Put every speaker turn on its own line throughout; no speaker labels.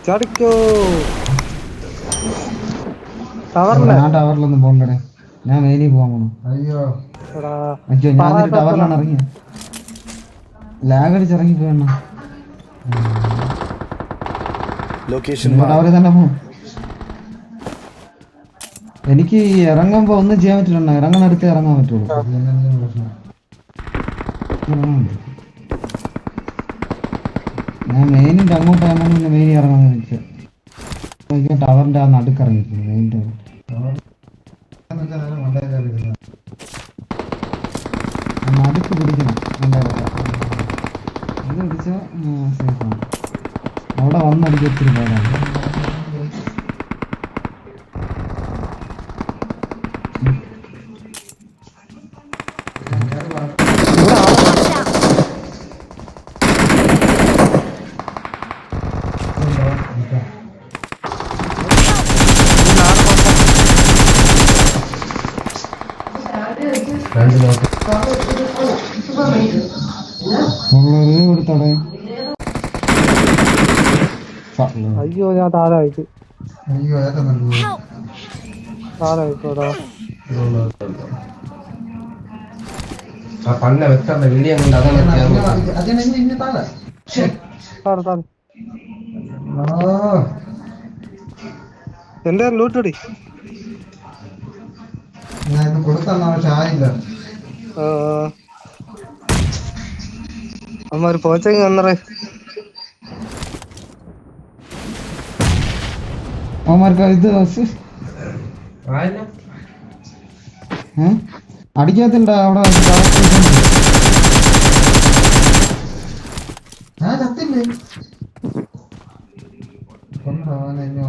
ചടിക്കോ
ഞാൻ ടവറിലൊന്നും പോകണ്ടേ, ഞാൻ മേലിൽ പോകാൻ പോണു. അയ്യോ ഞാൻ ടവറിലാണ് ഇറങ്ങിയ, ലാഗ് അടിച്ചിറങ്ങി പോയണ്ണ. ടവറിൽ തന്നെ പോണം. എനിക്ക് ഇറങ്ങുമ്പോ ഒന്നും ചെയ്യാൻ പറ്റില്ല, ഇറങ്ങണടുത്ത് ഇറങ്ങാൻ പറ്റുള്ളൂ. ഞാൻ മെയിനിന്റെ അങ്ങോട്ടാണ് മെയിൻ ഇറങ്ങാന്ന് വെച്ചാൽ ടവറിന്റെ ആ നടുക്കിറങ്ങിയിട്ടുണ്ട്. മെയിൻ്റെ നടുക്ക് പിടിക്കണം, ഇത് പിടിച്ചാൽ സേഫാണ്. അവിടെ വന്നടിക്കാൻ ഒത്തിരി പാടാണ്.
അയ്യോ ഞാൻ താഴായിട്ട് താഴായിക്കോടാ. എന്റെ ലൂട്ടടി അമ്മ ഒരു പോച്ചെങ്കി വന്നറേ.
ഇത് അടിക്കാത്തില്ല അവിടെ.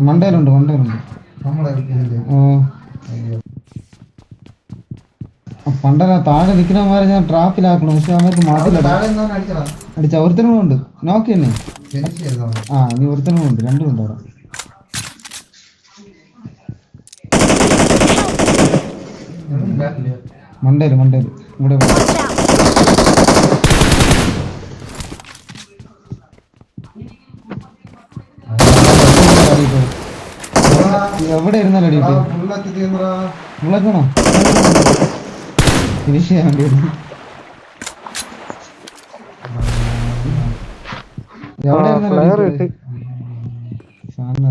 മണ്ടയിലുണ്ട് പണ്ടല്ല താഴെ നിൽക്കുന്നമാരെ ഞാൻ ട്രാപ്പിലാക്കണം, പക്ഷെ അവർക്ക് മാറ്റില്ല. അടിച്ച ഒരുത്തനും ഉണ്ട്, നോക്കി തന്നെ. ആ നീ ഒരുത്തനും ഉണ്ട്, രണ്ടും ഉണ്ട് അവിടെ. മണ്ടേല് ഇവിടെ എവിടെ ഇരുന്നാലും അടിയിട്ട് ബുള്ളറ്റാണോ ഫിനിഷ് ചെയ്യാൻ വേണ്ടി. എവിടെ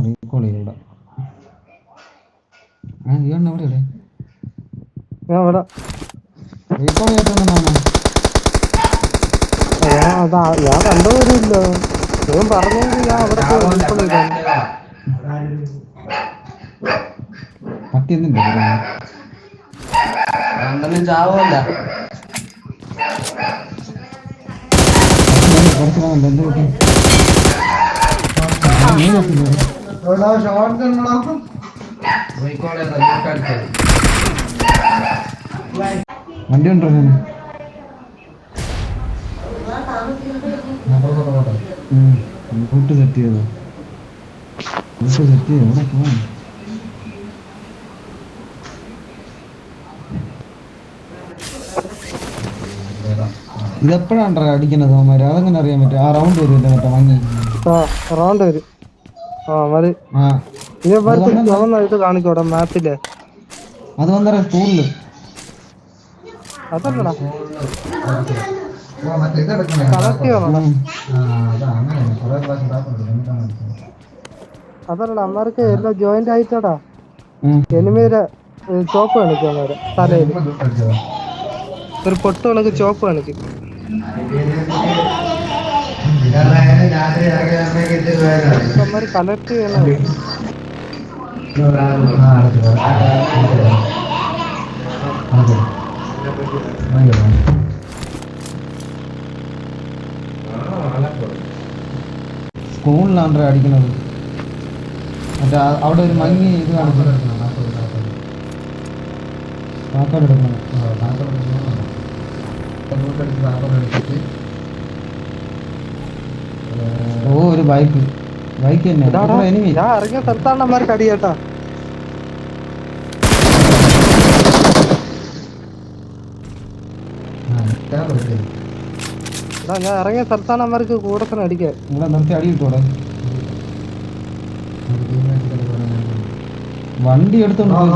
റീകോൾ ചെയ്യൂടെ? എവിടെ റീകോൾ ചെയ്തിട്ടുണ്ടെന്നാണ്
ഞാൻ കണ്ടുപോലില്ല. ഞാൻ പറഞ്ഞെങ്കിൽ ഞാൻ അവിടെ റീകോൾ ചെയ്താൽ
പറ്റിയെന്നില്ല
ചാവല്ല.
വണ്ടി ഉണ്ടോ? കൂട്ട് സെറ്റ് ചെയ്തോ? എവിടെ പോവാ? ഇതെപ്പോഴാണ് അടിക്കുന്നത് അവന്മാര്? അതെങ്ങനെ അറിയാൻ പറ്റും? ആ റൗണ്ട് വരും മറ്റേ മങ്ങി
റൗണ്ട് വരും. ഇത് കാണിക്കോടെ മാപ്പില്.
അത് വന്നേരം സ്കൂളില്
അതല്ലടാ അതല്ലടാ അമ്മമാർക്ക് എല്ലാം ജോയിന്റ് ആയിട്ടാടാ. എനിമിയുടെ ചോപ്പ് കാണിക്കും അന്നേരം തലയിൽ ഒരു പൊട്ട് കണക്ക് ചോപ്പ് കാണിക്കും. അമ്മമാര് കളക്ട് ചെയ്യണം.
സ്കൂളിലാണ് അടിക്കണത്. മറ്റേ അവിടെ ഒരു മങ്ങി ഇത് കാണിച്ചു പാക്കാട് എടുക്കണം. ഓ ഒരു ബൈക്ക് തന്നെ.
ഞാൻ ഇറങ്ങിയ സ്ഥലത്താണ് അമ്മമാർക്ക് അടി കേട്ടാ. ഞാൻ ഇറങ്ങിയ സ്ഥലത്താണ് അമ്മമാർക്ക് കൂടത്തിന് അടിക്കാൻ.
നിർത്തി അടി കിട്ടൂടെ? വണ്ടി എടുത്തോണ്ട് പോയി.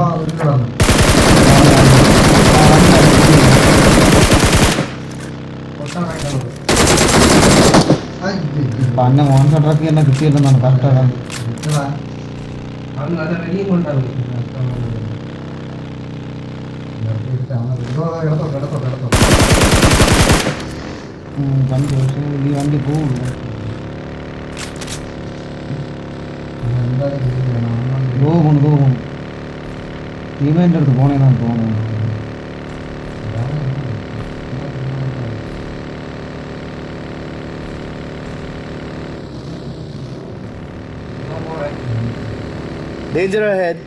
പന്നെ മോൺസർ ട്രക്ക് തന്നെ കിട്ടിയില്ലെന്നാണ് കറക്റ്റാണ്. കണ്ടു, പക്ഷേ ഈ വണ്ടി പോവില്ല. പോകും ടീമേൻ്റെ അടുത്ത് പോണേന്നാണ് തോന്നുന്നത്.
Danger ahead.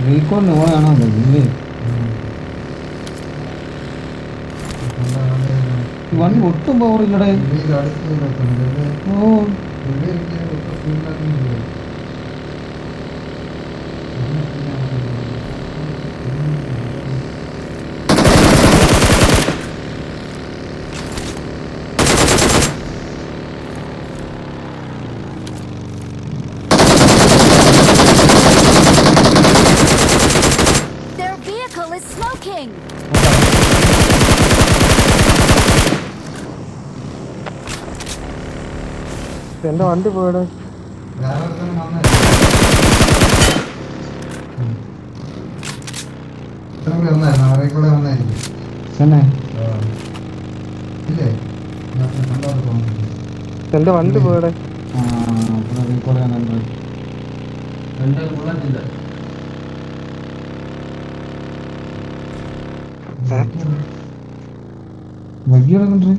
റീകോളിന് പോയാണോ ഇല്ലേ? ഈ വണ്ടി ഒട്ടും പവറില്ലടേ. ഓ
Their vehicle is smoking.
എന്റെ വണ്ടി പോയടേ.
തന്നെ
എന്റെ വണ്ടി പോയടേ.
റീകോൾ ചെയ്യാനുണ്ട്. വൈകിയുടെ കണ്ടേ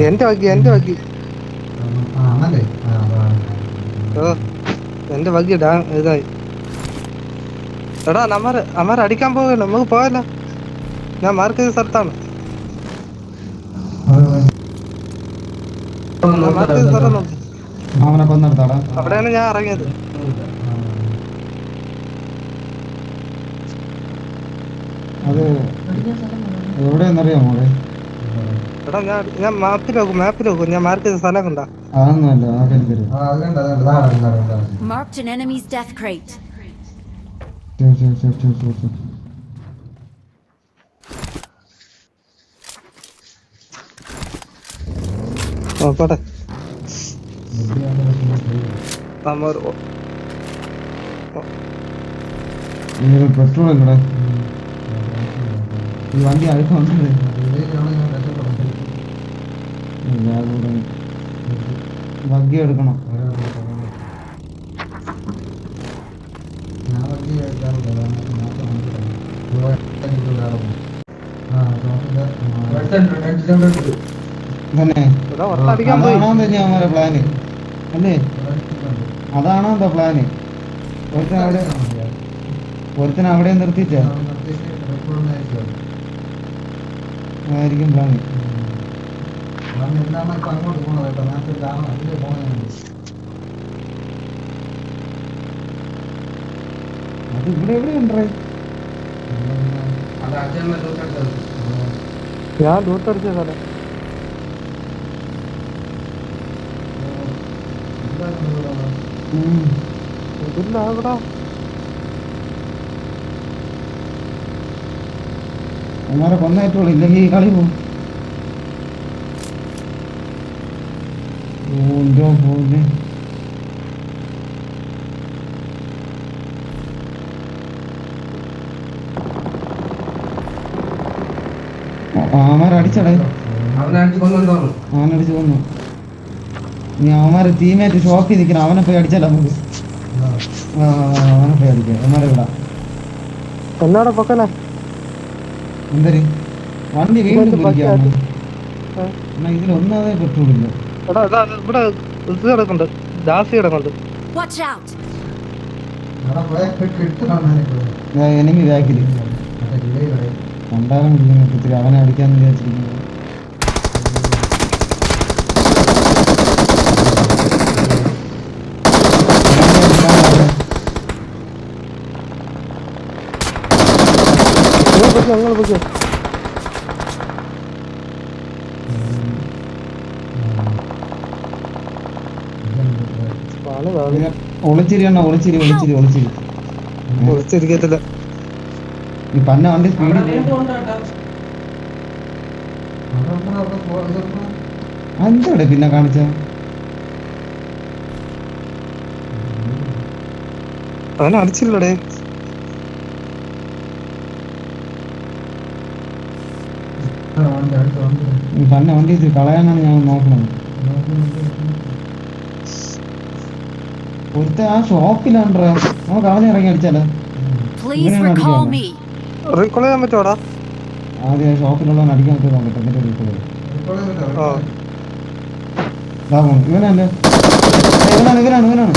എന്റെ വക്കി ഓ എന്റെ വക്കി ഇതായി. എടാ അമ്മ അടിക്കാൻ പോകല്ലോ, നമുക്ക് പോയല്ലോ. ഞാൻ മാർക്ക് ചെയ്ത സ്ഥലത്താണ്. മാർക്ക് ചെയ്ത സ്ഥലം നോക്ക്.
അവനെ കൊന്നെടുത്താടാ.
അവിടെയാണ് ഞാൻ ഇറങ്ങിയത്.
അത് എവിടെയെന്നറിയാമോ?
എടാ ഞാൻ മാപ്പിൽ നോക്കും. ഞാൻ മാർക്ക് ചെയ്ത സ്ഥലം കണ്ടാ?
അതൊന്നുമല്ല, അതെനിക്കറിയാം.
Marked an enemy's death crate.
നോക്കട്ടെ.
പെട്രോൾ അല്ലടാ ഈ വണ്ടി അഴുക്കം വന്നത്. വഗ്ഗി എടുക്കണം. തന്നെ അതാണോ ഞാൻ അവരെ പ്ലാന് അല്ലേ? അതാണോ എന്താ പ്ലാന്? ഒരുത്തനെ അവിടെ നിർത്തിച്ചാ ആയിരിക്കും പ്ലാന്. അത് ഇവിടെ എവിടെ ഉണ്ടേ?
ഞാൻ ലൂട്ടടിച്ച സ്ഥലം. ഇതില്ല അവിടെ.
അമ്മാരെ കൊന്നായിട്ടുള്ളൂ, ഇല്ലെങ്കിൽ ഈ കളി പോകും. പോലെ അവന്മാരടിച്ചടേ. അവനടിച്ചു കൊന്നു. ഇനി അവന്മാരെ ടീമേറ്റ് ഷോപ്പിൽ നിൽക്കണം. അവനെ പോയി അടിച്ചാലോ നമുക്ക്? അവനെ പോയി അടിക്കാം. അവന്മാരെ വിടാം.
എന്നാടെ പൊക്കനെ
എന്തര് വണ്ടി വീണ്ടും പിടിക്കാം. ഇതിലൊന്നാതെ പെട്രോളില്ല.
എടാ ഇവിടെ ഇത് കിടക്കുന്നുണ്ട്, ജാസി കിടക്കുന്നുണ്ട്.
എനിക്ക് ബാക്കില് കണ്ടാലും വിളിക്കുന്ന അവനെ അടിക്കാന്ന് വിചാരിച്ചിരിക്കുന്നത്.
ഞങ്ങൾ പൊക്കെ
ഒളിച്ചിരി അണ്ണ ഒളിച്ചിരി ഒളിച്ചിരി ഒളിച്ചിരി
ഒളിച്ചിരിക്കത്തില്ല.
ഈ പന്ന വണ്ടി സ്പീഡിൽ അഞ്ചോടെ പിന്നെ കാണിച്ച
അവനെ അടിച്ചില്ലടേ.
ഈ പന്ന വണ്ടി കളയാനാണ് ഞാൻ നോക്കുന്നത്. ഒരുത്ത ആ ഷോപ്പിലാണ്ട്രാ, നമുക്ക് അവനെ ഇറങ്ങി അടിച്ചാലോ?
Please recall me.
റീകോൾ ചെയ്യാൻ പറ്റുവാടാ?
ആദ്യം ഷോപ്പിലുള്ള അടിക്കാൻ പറ്റുമോ നോക്കട്ടെ, എന്നിട്ട് റീകോൾ ചെയ്യാം. ഇവനല്ലേ, ഇവനാണ് ഇവനാണ് ഇവനാണ്.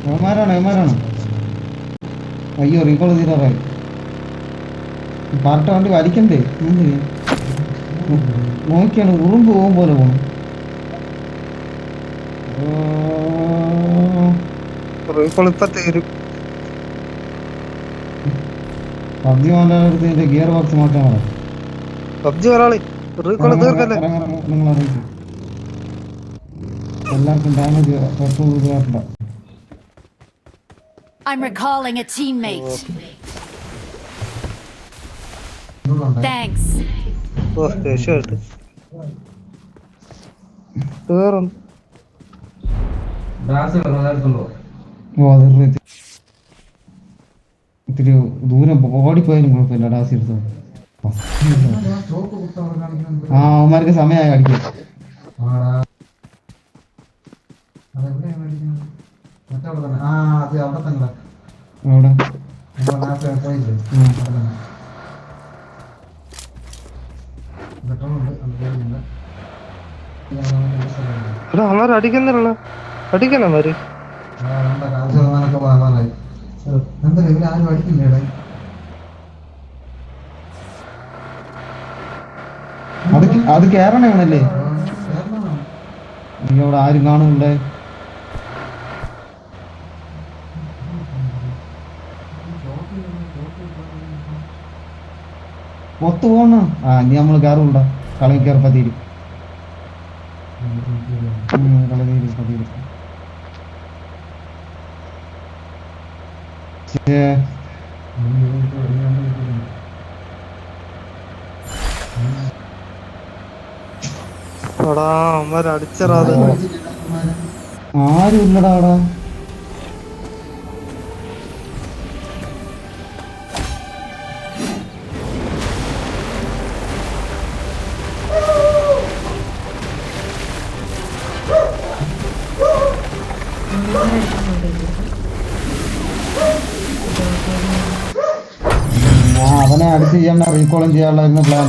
ഇവന്മാരാണ്. അയ്യോ റീകോൾ ചെയ്താറായി. പാർട്ട വണ്ടി വലിക്കണ്ടേ? നോക്കിയാണ് ഉറുമ്പ് പോകും പോലെ പോണം.
റീകോൾ ഇപ്പൊ തീരും.
പബ്ജി മാറ്റാൻ ഗിയർ ബോക്സ് മാറ്റാൻ പറ.
പബ്ജി ഒരാള് റീകോൾ തീർക്കല്ലേ?
നിങ്ങൾ അറിയിച്ചു എല്ലാവർക്കും ഡാമേജ് തീർക്കണ്ട.
I'm recalling a teammate. Thanks.
ദേഷ്യമായിട്ട് കേറും.
ഇത്തിരി ദൂരം ഓടിപ്പോയാലും കുഴപ്പമില്ല. ഡാസി എടുത്തോ. ആ അവന്മാർക്ക് സമയമായി അടിക്കും.
അവന്മാർ അടിക്കുന്നില്ല, അടിക്കണമാര്.
അത് കേറണേണല്ലേ? ഇവിടെ ആരും കാണുന്നുണ്ടേ? ഒത്തു പോണ. ഇനി നമ്മള് കയറുണ്ട. കളി കയറപ്പ തീരും.
അടിച്ചറാത്
ആരും ഇല്ലടാ അവിടെ. അവനെ അടിച്ച് ചെയ്യണ്ട, റീകോളും ചെയ്യാനുള്ള പ്ലാൻ.